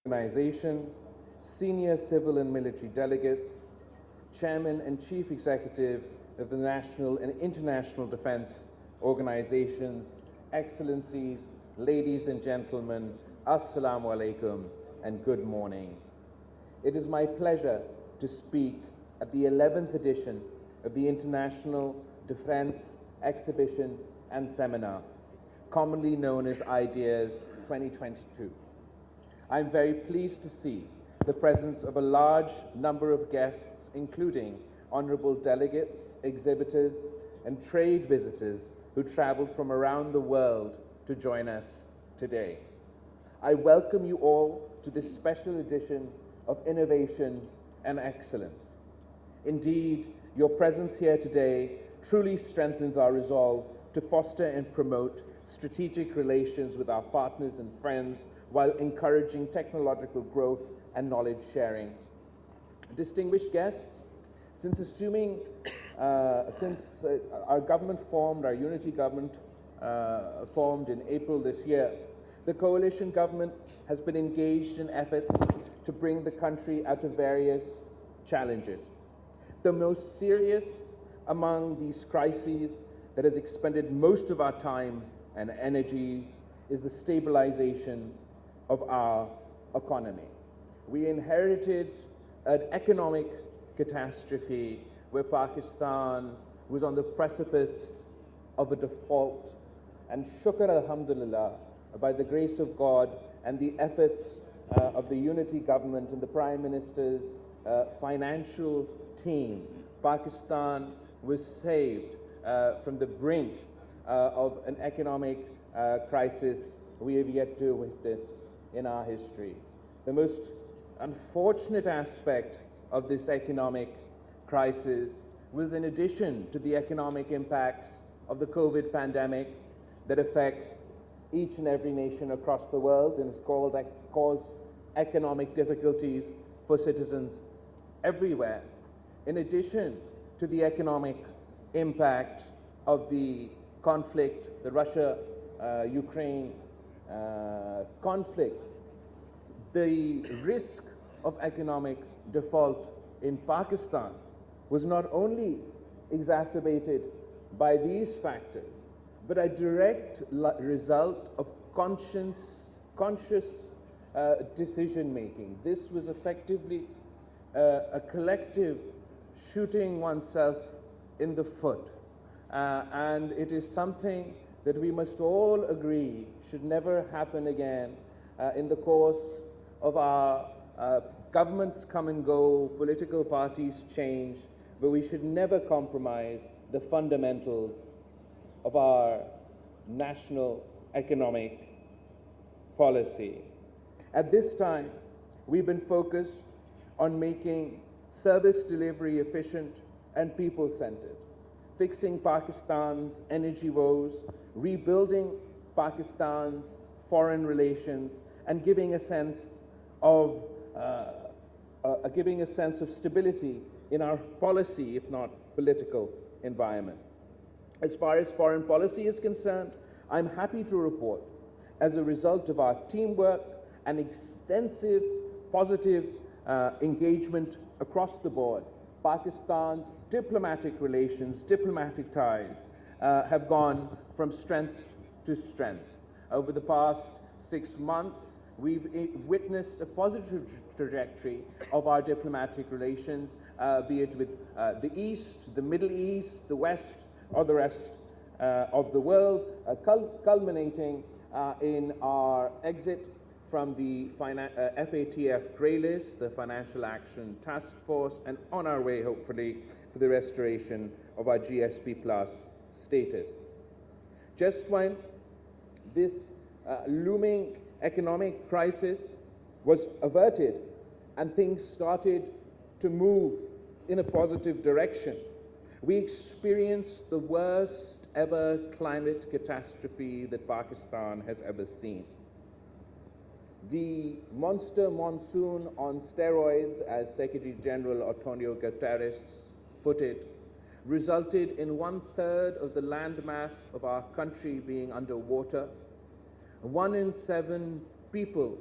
Organization, senior civil and military delegates, Chairman and Chief Executive of the National and International Defense Organizations, Excellencies, ladies and gentlemen, Assalamu alaikum and good morning. It is my pleasure to speak at the 11th edition of the International Defense Exhibition and Seminar, commonly known as IDEAS 2022. I'm very pleased to see the presence of a large number of guests, including honorable delegates, exhibitors, and trade visitors who traveled from around the world to join us today. I welcome you all to this special edition of Innovation and Excellence. Indeed, your presence here today truly strengthens our resolve to foster and promote strategic relations with our partners and friends while encouraging technological growth and knowledge sharing. Distinguished guests, since our government formed, our unity government formed in April this year, the coalition government has been engaged in efforts to bring the country out of various challenges. The most serious among these crises that has expended most of our time and energy is the stabilization of our economy. We inherited an economic catastrophe where Pakistan was on the precipice of a default, and shukr alhamdulillah, by the grace of God and the efforts of the unity government and the Prime Minister's financial team, Pakistan was saved from the brink of an economic crisis we have yet to witness in our history. The most unfortunate aspect of this economic crisis was, in addition to the economic impacts of the COVID pandemic that affects each and every nation across the world and has caused economic difficulties for citizens everywhere. In addition to the economic impact of the conflict, the Russia-Ukraine conflict, the risk of economic default in Pakistan was not only exacerbated by these factors, but a direct result of conscious decision-making. This was effectively a collective shooting oneself in the foot. And it is something that we must all agree should never happen again. In the course of our governments come and go, political parties change, but we should never compromise the fundamentals of our national economic policy. At this time, we've been focused on making service delivery efficient and people-centered, fixing Pakistan's energy woes, rebuilding Pakistan's foreign relations, and giving a sense of stability in our policy, if not political, environment. As far as foreign policy is concerned, I'm happy to report, as a result of our teamwork and extensive positive engagement across the board, Pakistan's diplomatic relations, diplomatic ties have gone from strength to strength. Over the past 6 months, we've witnessed a positive trajectory of our diplomatic relations, be it with the East, the Middle East, the West, or the rest of the world, culminating in our exit from the FATF grey list, the Financial Action Task Force, and on our way, hopefully, for the restoration of our GSP Plus status. Just when this looming economic crisis was averted and things started to move in a positive direction, we experienced the worst ever climate catastrophe that Pakistan has ever seen. The monster monsoon on steroids, as Secretary General Antonio Guterres put it, resulted in 1/3 of the landmass of our country being underwater. 1 in 7 people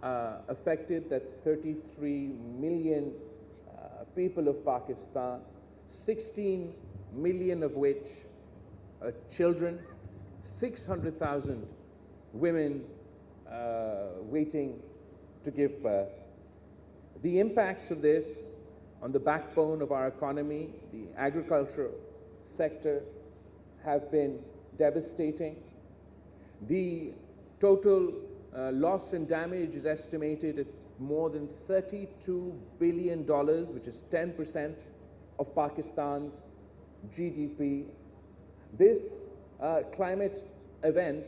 affected. That's 33 million people of Pakistan, 16 million of which are children, 600,000 women waiting to give birth. The impacts of this on the backbone of our economy, the agricultural sector, have been devastating. The total loss and damage is estimated at more than $32 billion, which is 10% of Pakistan's GDP. This climate event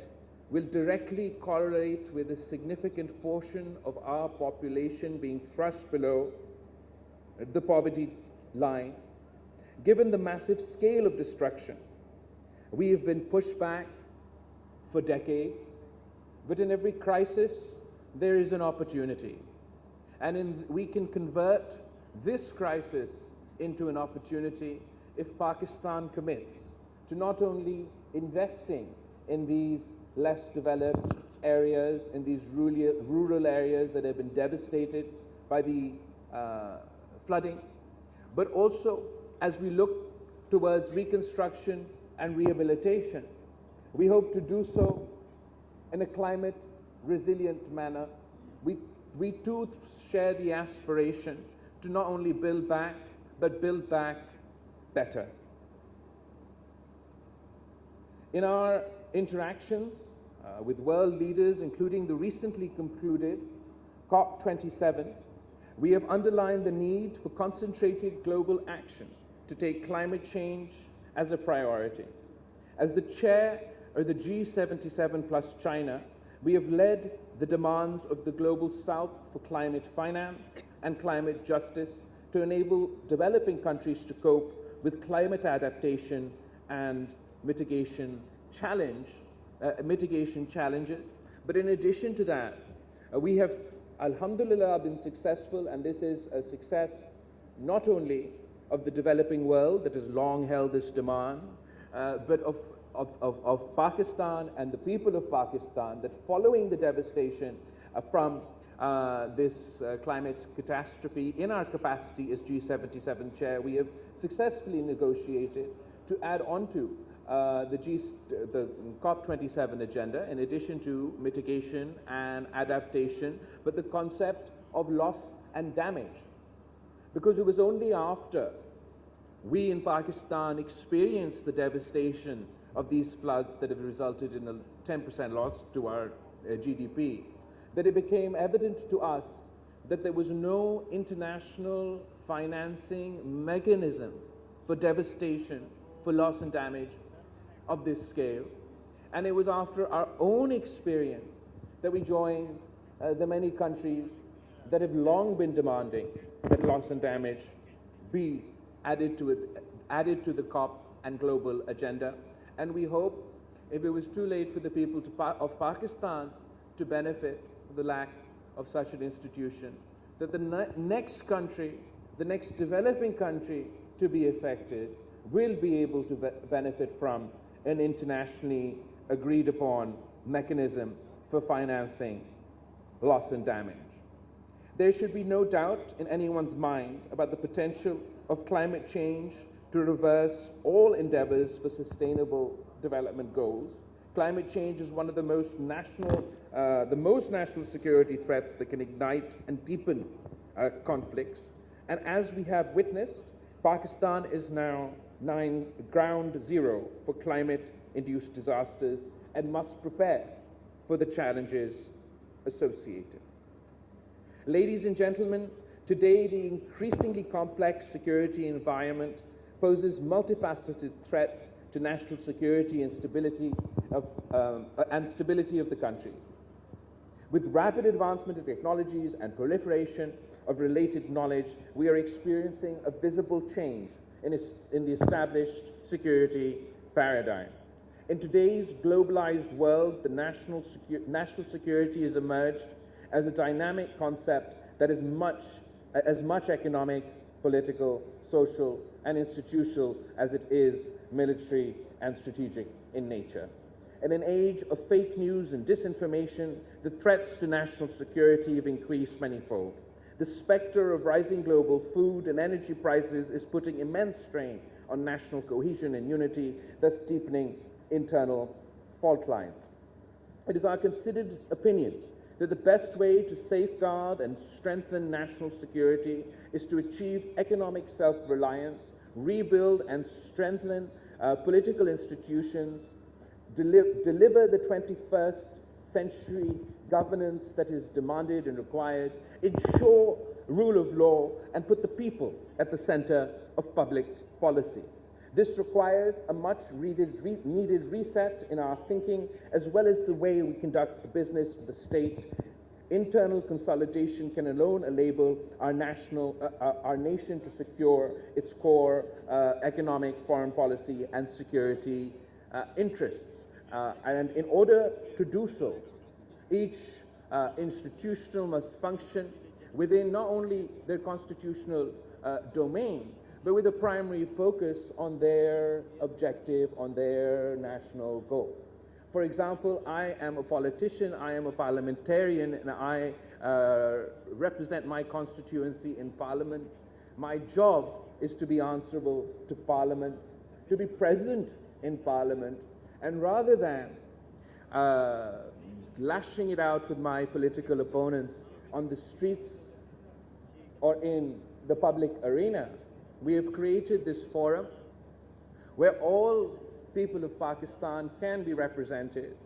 will directly correlate with a significant portion of our population being thrust below the poverty line. Given the massive scale of destruction, we have been pushed back for decades, but in every crisis there is an opportunity. And we can convert this crisis into an opportunity if Pakistan commits to not only investing in these less developed areas, in these rural areas that have been devastated by the flooding, but also as we look towards reconstruction and rehabilitation, we hope to do so in a climate resilient manner. We too share the aspiration to not only build back, but build back better. In our interactions with world leaders, including the recently concluded COP27, we have underlined the need for concentrated global action to take climate change as a priority. As the chair of the G77 plus China, we have led the demands of the Global South for climate finance and climate justice to enable developing countries to cope with climate adaptation and mitigation challenges. But in addition to that, we have, alhamdulillah, been successful, and this is a success not only of the developing world that has long held this demand, but of Pakistan and the people of Pakistan, that following the devastation from this climate catastrophe, in our capacity as G77 chair, we have successfully negotiated to add on to the COP27 agenda, in addition to mitigation and adaptation, but the concept of loss and damage. Because it was only after we in Pakistan experienced the devastation of these floods that have resulted in a 10% loss to our GDP, that it became evident to us that there was no international financing mechanism for devastation, for loss and damage of this scale. And it was after our own experience that we joined the many countries that have long been demanding that loss and damage be added to the COP and global agenda. And we hope, if it was too late for the people of Pakistan to benefit from the lack of such an institution, that the next country, the next developing country to be affected, will be able to benefit from an internationally agreed upon mechanism for financing loss and damage. There should be no doubt in anyone's mind about the potential of climate change to reverse all endeavors for sustainable development goals. Climate change is one of the most national security threats that can ignite and deepen conflicts. And as we have witnessed, Pakistan is now ground zero for climate-induced disasters and must prepare for the challenges associated. Ladies and gentlemen, today the increasingly complex security environment poses multifaceted threats to national security and stability of the countries. With rapid advancement of technologies and proliferation of related knowledge, we are experiencing a visible change in the established security paradigm. In today's globalized world, the national security has emerged as a dynamic concept that is as much economic, political, social, and institutional as it is military and strategic in nature. In an age of fake news and disinformation, the threats to national security have increased manifold. The specter of rising global food and energy prices is putting immense strain on national cohesion and unity, thus deepening internal fault lines. It is our considered opinion that the best way to safeguard and strengthen national security is to achieve economic self-reliance, rebuild and strengthen political institutions, deliver the 21st century governance that is demanded and required, ensure rule of law, and put the people at the center of public policy. This requires a much needed reset in our thinking, as well as the way we conduct the business of the state. Internal consolidation can alone enable our nation to secure its core economic, foreign policy, and security interests. And in order to do so, each institution must function within not only their constitutional domain, but with a primary focus on their objective, on their national goal. For example, I am a politician, I am a parliamentarian, and I represent my constituency in Parliament. My job is to be answerable to Parliament, to be present in Parliament, and rather than lashing it out with my political opponents on the streets or in the public arena, we have created this forum where all people of Pakistan can be represented,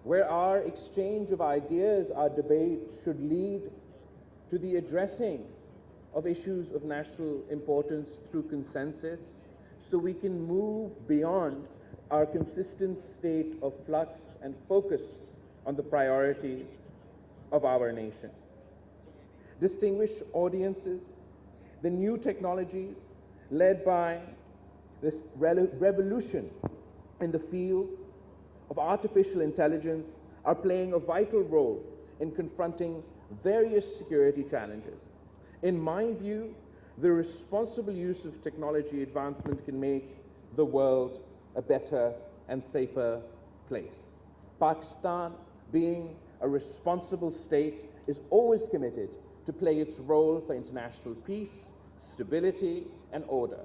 where our exchange of ideas, our debate should lead to the addressing of issues of national importance through consensus, so we can move beyond our consistent state of flux and focus on the priorities of our nation. Distinguished audiences, the new technologies led by this revolution in the field of artificial intelligence are playing a vital role in confronting various security challenges. In my view, the responsible use of technology advancement can make the world a better and safer place. Pakistan, being a responsible state, is always committed to play its role for international peace, stability, and order.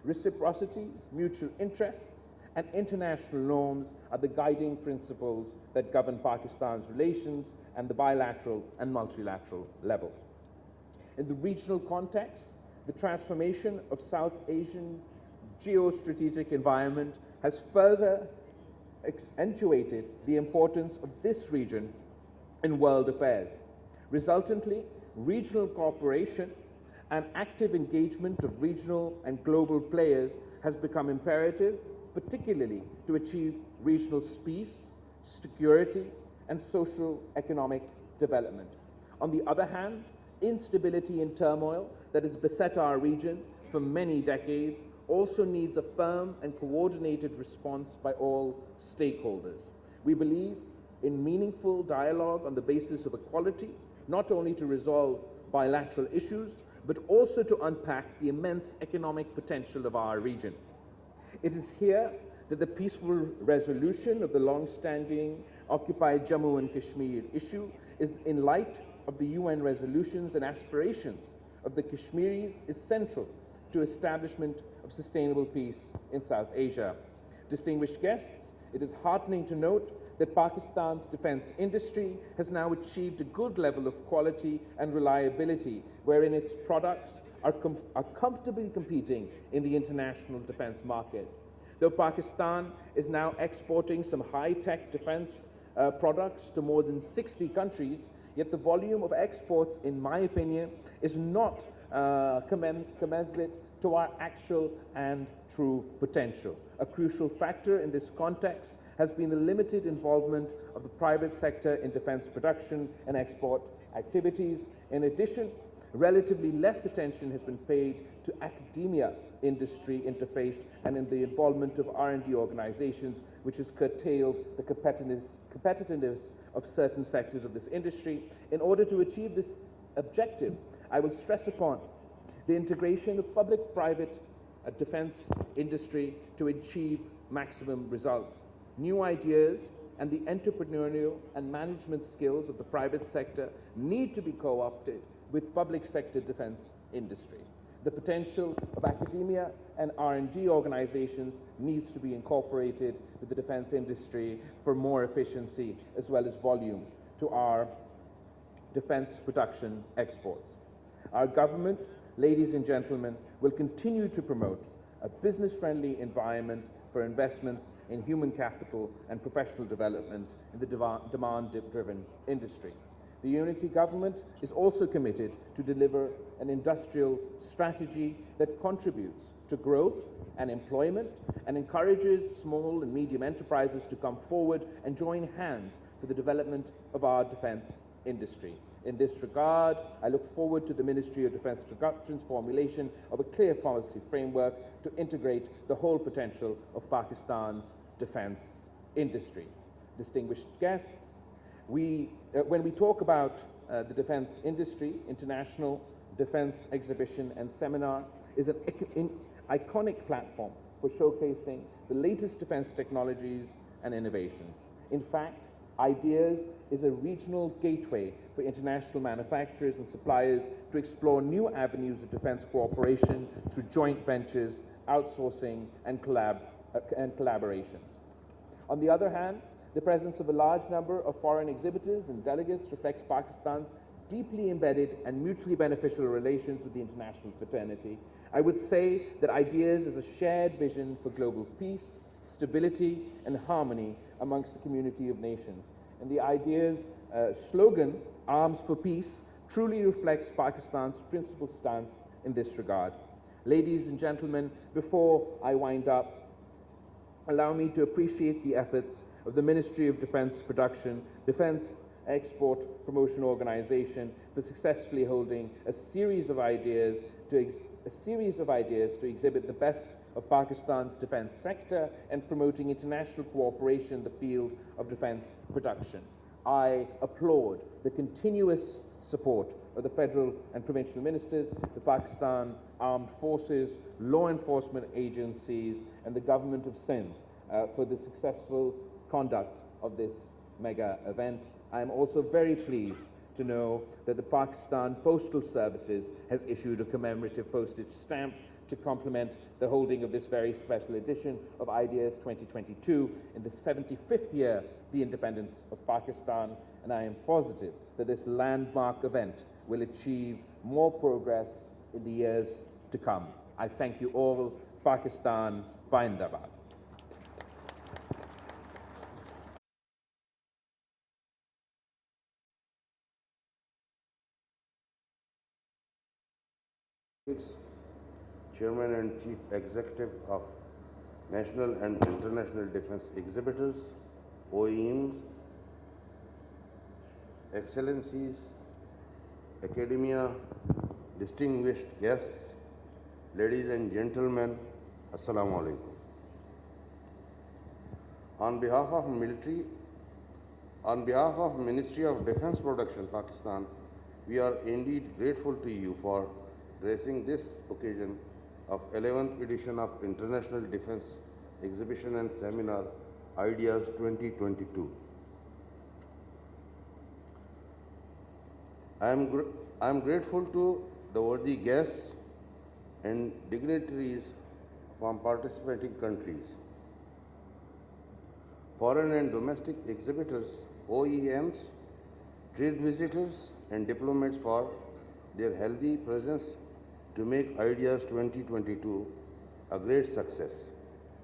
Reciprocity, mutual interests, and international norms are the guiding principles that govern Pakistan's relations and the bilateral and multilateral levels. In the regional context, the transformation of South Asian geostrategic environment has further accentuated the importance of this region in world affairs. Resultantly, regional cooperation and active engagement of regional and global players has become imperative, particularly to achieve regional peace, security, and socio-economic development. On the other hand, instability and turmoil that has beset our region for many decades also needs a firm and coordinated response by all stakeholders. We believe in meaningful dialogue on the basis of equality, not only to resolve bilateral issues, but also to unpack the immense economic potential of our region. It is here that the peaceful resolution of the long-standing occupied Jammu and Kashmir issue is, in light of the UN resolutions and aspirations of the Kashmiris, is central to establishment of sustainable peace in South Asia. Distinguished guests, it is heartening to note that Pakistan's defense industry has now achieved a good level of quality and reliability, wherein its products are comfortably competing in the international defense market. Though Pakistan is now exporting some high-tech defense products to more than 60 countries, yet the volume of exports, in my opinion, is not commensurate to our actual and true potential. A crucial factor in this context has been the limited involvement of the private sector in defense production and export activities. In addition, relatively less attention has been paid to academia industry interface and in the involvement of R&D organizations, which has curtailed the competitiveness of certain sectors of this industry. In order to achieve this objective, I will stress upon the integration of public-private defense industry to achieve maximum results. New ideas and the entrepreneurial and management skills of the private sector need to be co-opted with public sector defense industry. The potential of academia and R&D organizations needs to be incorporated with the defense industry for more efficiency as well as volume to our defense production exports. Our government, ladies and gentlemen, will continue to promote a business-friendly environment for investments in human capital and professional development in the demand-driven industry. The unity government is also committed to deliver an industrial strategy that contributes to growth and employment and encourages small and medium enterprises to come forward and join hands for the development of our defense industry. In this regard, I look forward to the Ministry of Defense Production's formulation of a clear policy framework to integrate the whole potential of Pakistan's defense industry. Distinguished guests, when we talk about the defense industry, International Defense Exhibition and Seminar is an iconic platform for showcasing the latest defense technologies and innovations. In fact, Ideas is a regional gateway for international manufacturers and suppliers to explore new avenues of defense cooperation through joint ventures, outsourcing, and collaborations. On the other hand, the presence of a large number of foreign exhibitors and delegates reflects Pakistan's deeply embedded and mutually beneficial relations with the international fraternity. I would say that Ideas is a shared vision for global peace, stability, and harmony amongst the community of nations. And the Ideas slogan, Arms for Peace, truly reflects Pakistan's principled stance in this regard. Ladies and gentlemen, before I wind up, allow me to appreciate the efforts of the Ministry of Defense Production, Defense Export Promotion Organization for successfully holding a series of ideas to exhibit the best of Pakistan's defense sector and promoting international cooperation in the field of defense production. I applaud the continuous support of the federal and provincial ministers, the Pakistan Armed Forces, law enforcement agencies, and the government of Sindh for the successful conduct of this mega event. I am also very pleased to know that the Pakistan Postal Services has issued a commemorative postage stamp to complement the holding of this very special edition of Ideas 2022 in the 75th year of the independence of Pakistan, and I am positive that this landmark event will achieve more progress in the years to come. I thank you all. Pakistan Zindabad. Chairman and Chief Executive of National and International Defense Exhibitors, OEMs, Excellencies, Academia, distinguished guests, ladies and gentlemen, Assalamu alaikum. On behalf of Ministry of Defense Production, Pakistan, we are indeed grateful to you for gracing this occasion of 11th edition of International Defense Exhibition and Seminar Ideas 2022. I am grateful to the worthy guests and dignitaries from participating countries, foreign and domestic exhibitors, OEMs, trade visitors, and diplomats for their healthy presence to make Ideas 2022 a great success.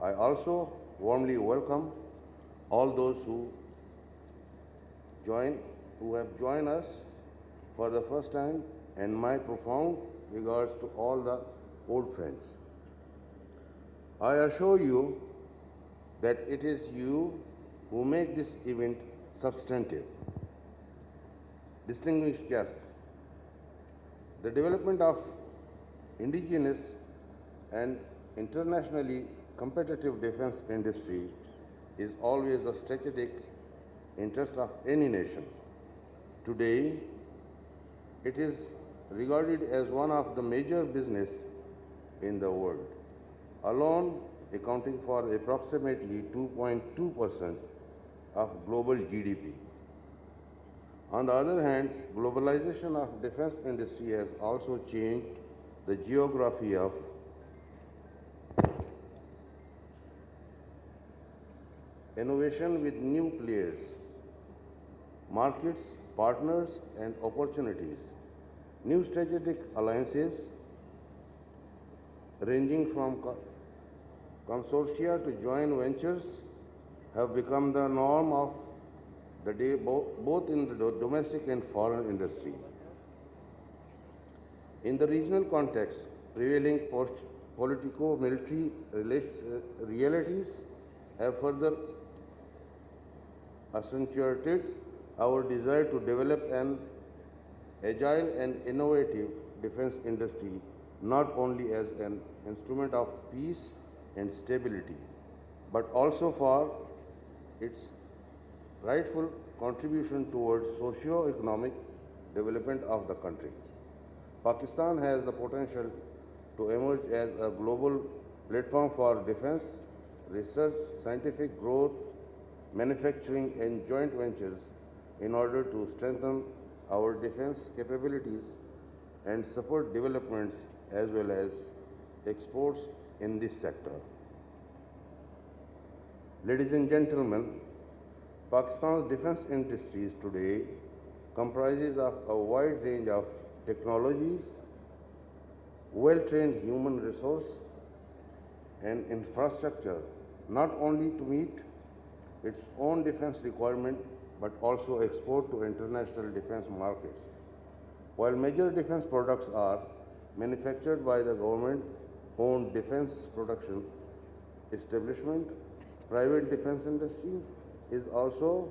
I also warmly welcome all those who have joined us for the first time, and my profound regards to all the old friends. I assure you that it is you who make this event substantive. Distinguished guests, the development of indigenous and internationally competitive defense industry is always a strategic interest of any nation. Today, it is regarded as one of the major business in the world. Alone, accounting for approximately 2.2% of global GDP. On the other hand, globalization of defense industry has also changed the geography of innovation with new players, markets, partners, and opportunities. New strategic alliances ranging from consortia to joint ventures have become the norm of the day, both in the domestic and foreign industry. In the regional context, prevailing politico-military realities have further accentuated our desire to develop an agile and innovative defense industry not only as an instrument of peace and stability, but also for its rightful contribution towards socio-economic development of the country. Pakistan has the potential to emerge as a global platform for defense, research, scientific growth, manufacturing and joint ventures in order to strengthen our defense capabilities and support developments as well as exports in this sector. Ladies and gentlemen, Pakistan's defense industries today comprises of a wide range of technologies, well-trained human resource and infrastructure, not only to meet its own defense requirement but also export to international defense markets. While major defense products are manufactured by the government-owned defense production establishment, private defense industry is also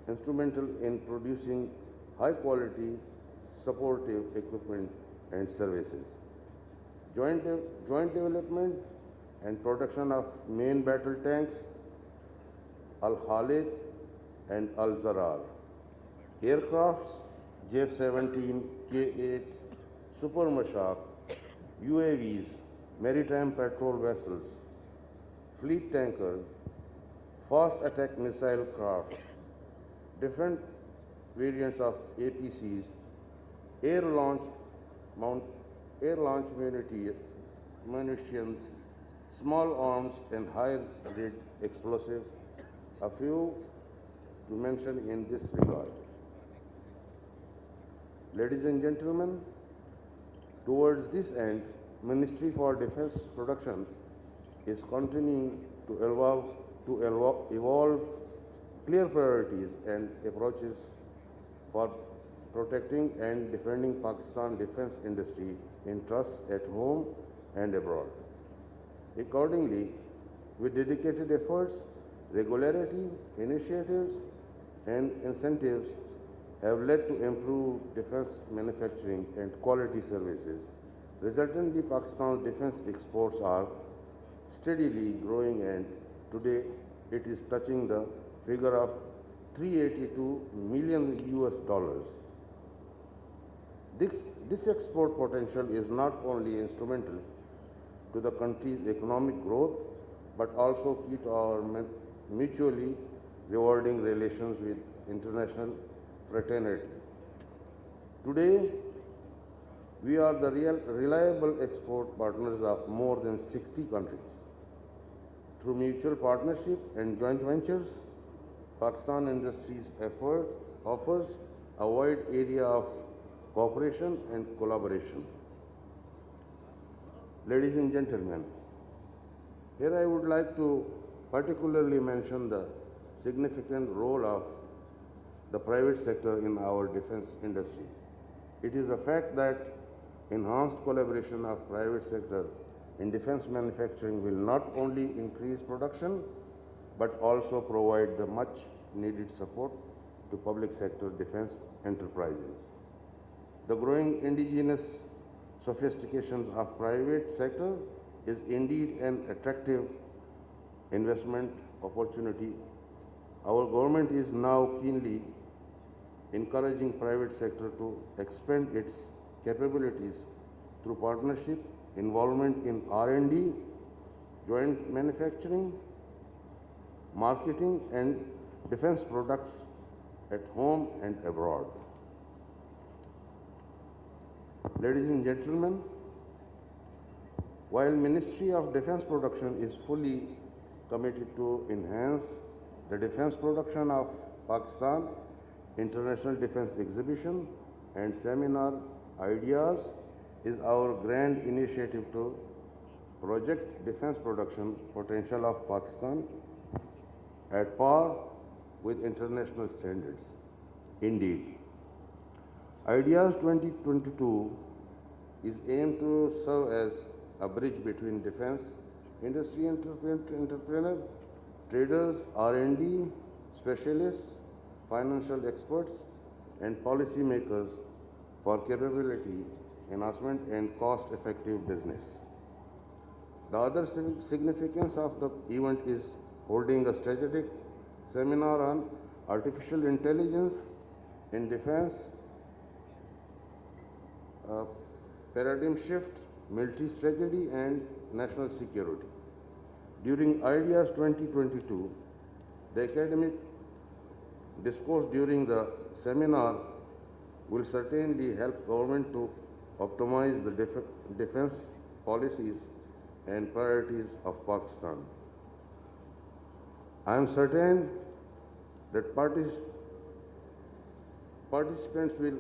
instrumental in producing high-quality supportive equipment and services. Joint development and production of main battle tanks, Al-Khalid and Al-Zarar, aircrafts, J-17, K-8, Super Mashak, UAVs, maritime patrol vessels, fleet tankers, fast attack missile crafts, different variants of APCs, air launch munitions, small arms and high-grade explosives, a few to mention in this regard. Ladies and gentlemen, towards this end, Ministry for Defense Production is continuing to evolve clear priorities and approaches for protecting and defending Pakistan defense industry interests at home and abroad. Accordingly, with dedicated efforts, regularity, initiatives, and incentives have led to improved defense manufacturing and quality services. Resultantly, Pakistan's defense exports are steadily growing and today it is touching the figure of 382 million US dollars. This export potential is not only instrumental to the country's economic growth but also key to our mutually rewarding relations with international fraternity. Today, we are the reliable export partners of more than 60 countries. Through mutual partnership and joint ventures, Pakistan Industries effort offers a wide area of cooperation and collaboration. Ladies and gentlemen, here I would like to particularly mention the significant role of the private sector in our defense industry. It is a fact that enhanced collaboration of private sector in defense manufacturing will not only increase production but also provide the much needed support to public sector defense enterprises. The growing indigenous sophistication of private sector is indeed an attractive investment opportunity. Our government is now keenly encouraging private sector to expand its capabilities through partnership, involvement in R&D, joint manufacturing, marketing and defense products at home and abroad. Ladies and gentlemen, while Ministry of Defense Production is fully committed to enhance the defense production of Pakistan, International Defense Exhibition and Seminar Ideas is our grand initiative to project defense production potential of Pakistan at par with international standards. Indeed, Ideas 2022 is aimed to serve as a bridge between defense industry entrepreneurs, traders, R&D specialists, financial experts, and policymakers for capability enhancement and cost-effective business. The other significance of the event is holding a strategic seminar on artificial intelligence in defense, paradigm shift, military strategy, and national security. During Ideas 2022, the academic discourse during the seminar will certainly help government to optimize the defense policies and priorities of Pakistan. I am certain that participants will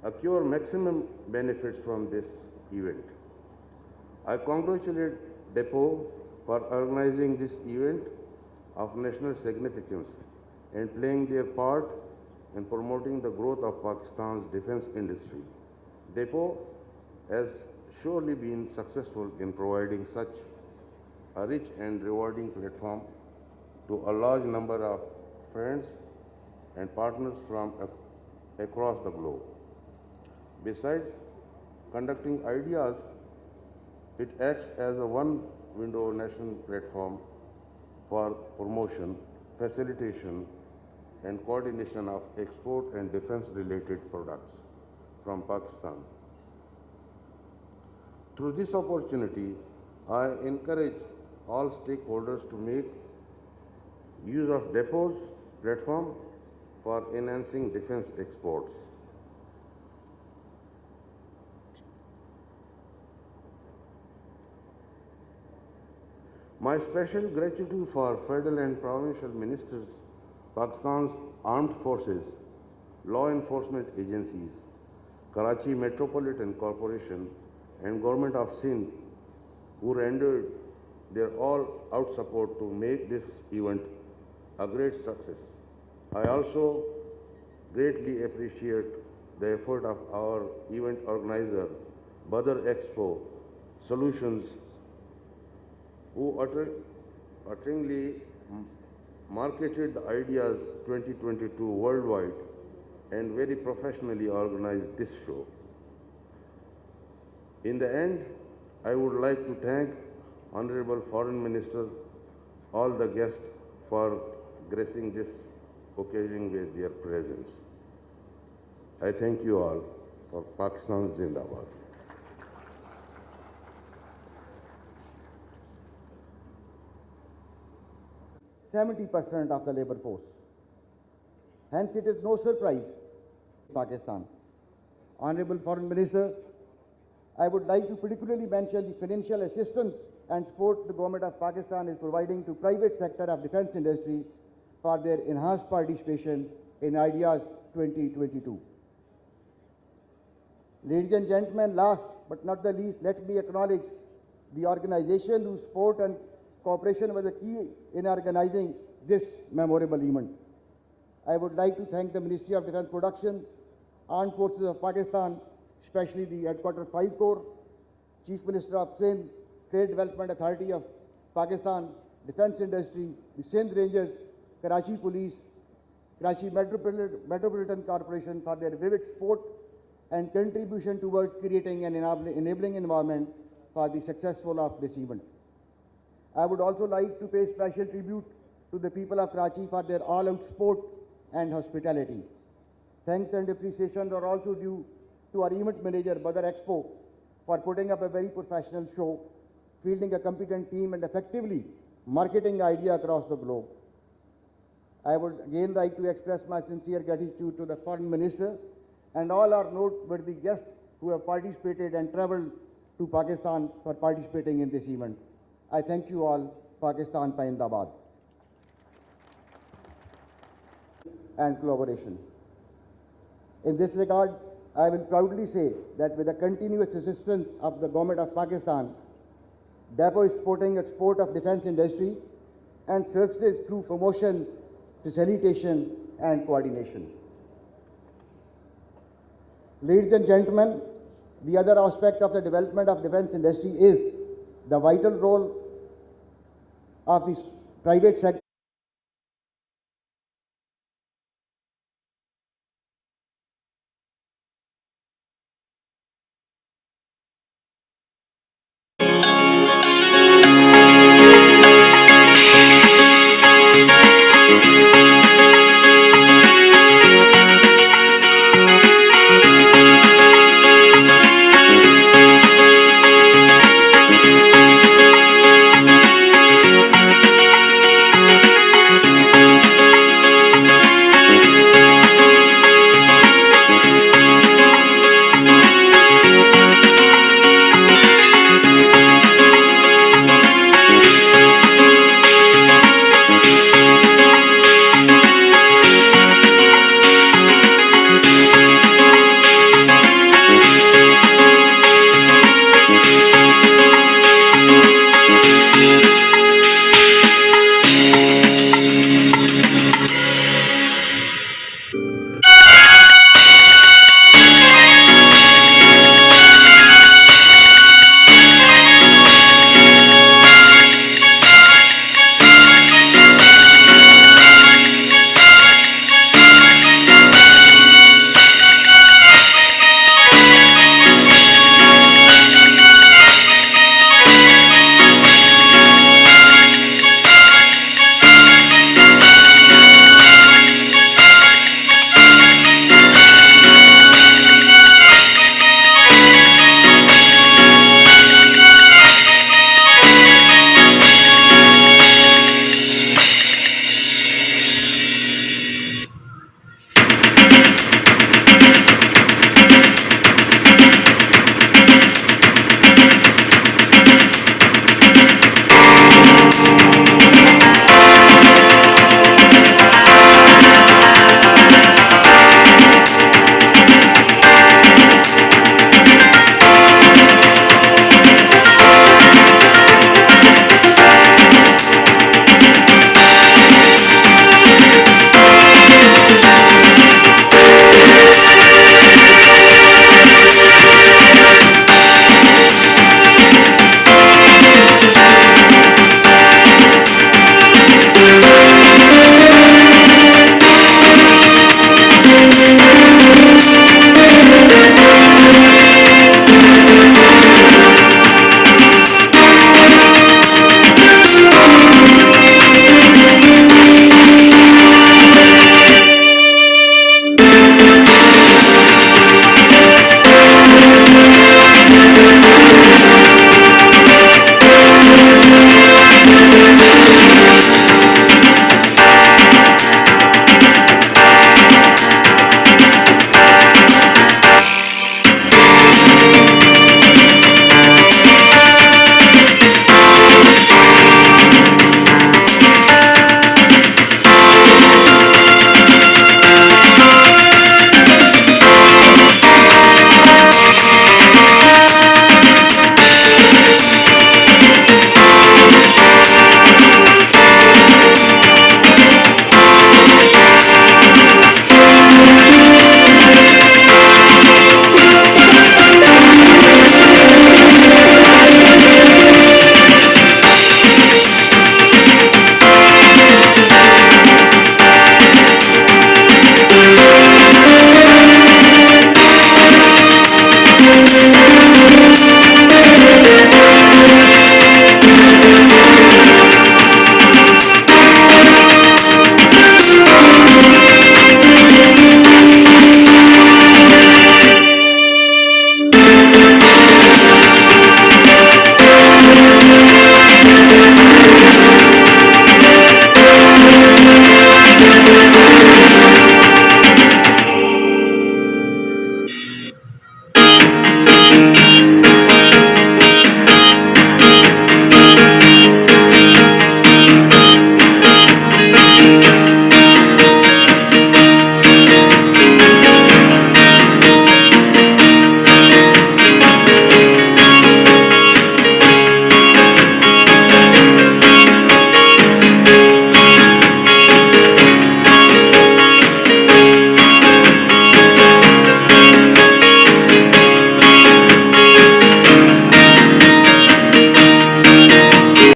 accrue maximum benefits from this event. I congratulate Depot for organizing this event of national significance and playing their part in promoting the growth of Pakistan's defense industry. Depot has surely been successful in providing such a rich and rewarding platform to a large number of friends and partners from across the globe. Besides conducting Ideas, it acts as a one-window national platform for promotion, facilitation, and coordination of export and defense-related products from Pakistan. Through this opportunity, I encourage all stakeholders to make use of Depot's platform for enhancing defense exports. My special gratitude for federal and provincial ministers, Pakistan's armed forces, law enforcement agencies, Karachi Metropolitan Corporation, and Government of Sindh, who rendered their all-out support to make this event a great success. I also greatly appreciate the effort of our event organizer, Badr Expo Solutions, who utterly marketed the Ideas 2022 worldwide and very professionally organized this show. In the end, I would like to thank Honorable Foreign Minister, all the guests for gracing this occasion with their presence. I thank you all for Pakistan Zindabad. 70% of the labor force. Hence, it is no surprise, Pakistan. Honorable Foreign Minister, I would like to particularly mention the financial assistance and support the Government of Pakistan is providing to private sector of defense industry for their enhanced participation in Ideas 2022. Ladies and gentlemen, last but not the least, let me acknowledge the organization whose support and cooperation was the key in organizing this memorable event. I would like to thank the Ministry of Defence Production, Armed Forces of Pakistan, especially the Headquarter 5 Corps, Chief Minister of Sindh, Trade Development Authority of Pakistan, Defence Industry, the Sindh Rangers, Karachi Police, Karachi Metropolitan Corporation for their vivid support and contribution towards creating an enabling environment for the successful of this event. I would also like to pay special tribute to the people of Karachi for their all-out support and hospitality. Thanks and appreciation are also due to our event manager, Badr Expo, for putting up a very professional show fielding a competent team, and effectively marketing idea across the globe. I would again like to express my sincere gratitude to the Foreign Minister and all our noteworthy guests who have participated and traveled to Pakistan for participating in this event. I thank you all. Pakistan Paindabad. And collaboration. In this regard, I will proudly say that with the continuous assistance of the Government of Pakistan, DAPO is supporting export of defense industry and services through promotion, facilitation, and coordination. Ladies and gentlemen, the other aspect of the development of defense industry is the vital role of the private sector